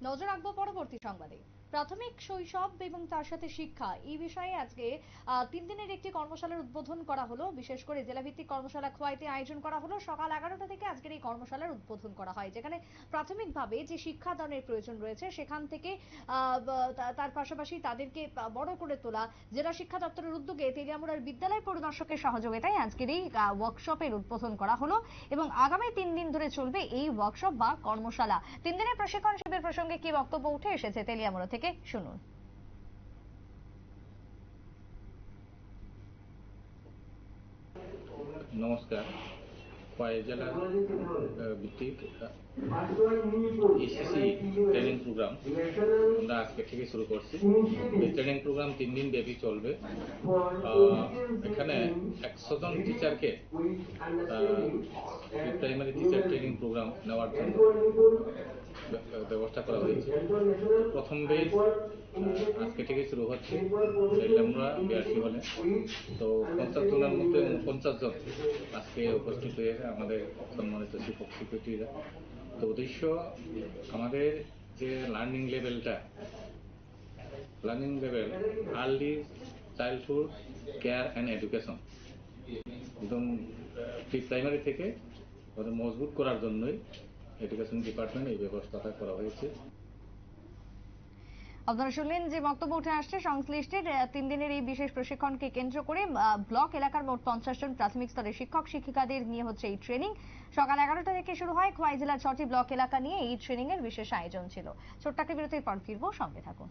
নজর রাখবো পরবর্তী সংবাদে। প্রাথমিক শৈশব এবং তার সাথে শিক্ষা এই বিষয়ে আজকে 3 দিনের একটি কর্মশালার উদ্বোধন করা হলো। বিশেষ করে জেলাভিত্তিক কর্মশালা খোয়াইতে আয়োজন করা হলো। সকাল 11টা থেকে আজকের এই কর্মশালার উদ্বোধন করা হয়, যেখানে প্রাথমিকভাবে যে শিক্ষাদানের প্রয়োজন রয়েছে সেখান থেকে তার পাশাপাশি তাদেরকে বড় করে তোলা জেলা শিক্ষা দপ্তরের উদ্যোগে তেলিয়ামুড়ার বিদ্যালয় পরিদর্শকের সহযোগিতায় আজকের এই ওয়ার্কশপের উদ্বোধন করা হলো এবং আগামী 3 দিন ধরে চলবে এই ওয়ার্কশপ বা কর্মশালা। 3 দিনের প্রশিক্ষণ শিবির প্রসঙ্গে কি বক্তব্য উঠে এসেছে তেলিয়ামুড়া থেকে শুনুন। নমস্কার। খোয়াই জেলা ভিত্তিক এসএসসি ট্রেনিং প্রোগ্রাম আমরা আজকে থেকে শুরু করছি। এই ট্রেনিং প্রোগ্রাম 3 দিন ব্যাপী চলবে। এখানে 100 জন টিচারকে প্রাইমারি টিচার ট্রেনিং প্রোগ্রাম নেওয়ার জন্য ব্যবস্থা করা হয়েছে। প্রথম বেজ আজকে থেকে শুরু হচ্ছে তেলিয়ামুড়া বিআরসি হলে। তো 50 জনের মধ্যে 49 জন আজকে উপস্থিত হয়েছে আমাদের সম্মানিত শিক্ষক শিক্ষার্থীরা। তো উদ্দেশ্য আমাদের যে learning level early childhood care and education একদম প্রি প্রাইমারি থেকে মজবুত করার জন্যই এডুকেশন ডিপার্টমেন্ট এই ব্যবস্থাটা করা হয়েছে। আপনারা শুনলেন যে বক্তব্য উঠে আসছে সংশ্লিষ্টের 3 দিনের এই বিশেষ প্রশিক্ষণকে কেন্দ্র করে ব্লক এলাকার মোট 50 জন প্রাথমিক স্তরের শিক্ষক শিক্ষিকাদের নিয়ে হচ্ছে এই ট্রেনিং। সকাল 11টা থেকে শুরু হয়। খোয়াই জেলার 6টি ব্লক এলাকা নিয়ে এই ট্রেনিং এর বিশেষ আয়োজন ছিল। ছোট্ট একটা বিরতির পর ফিরবো, সঙ্গে থাকুন।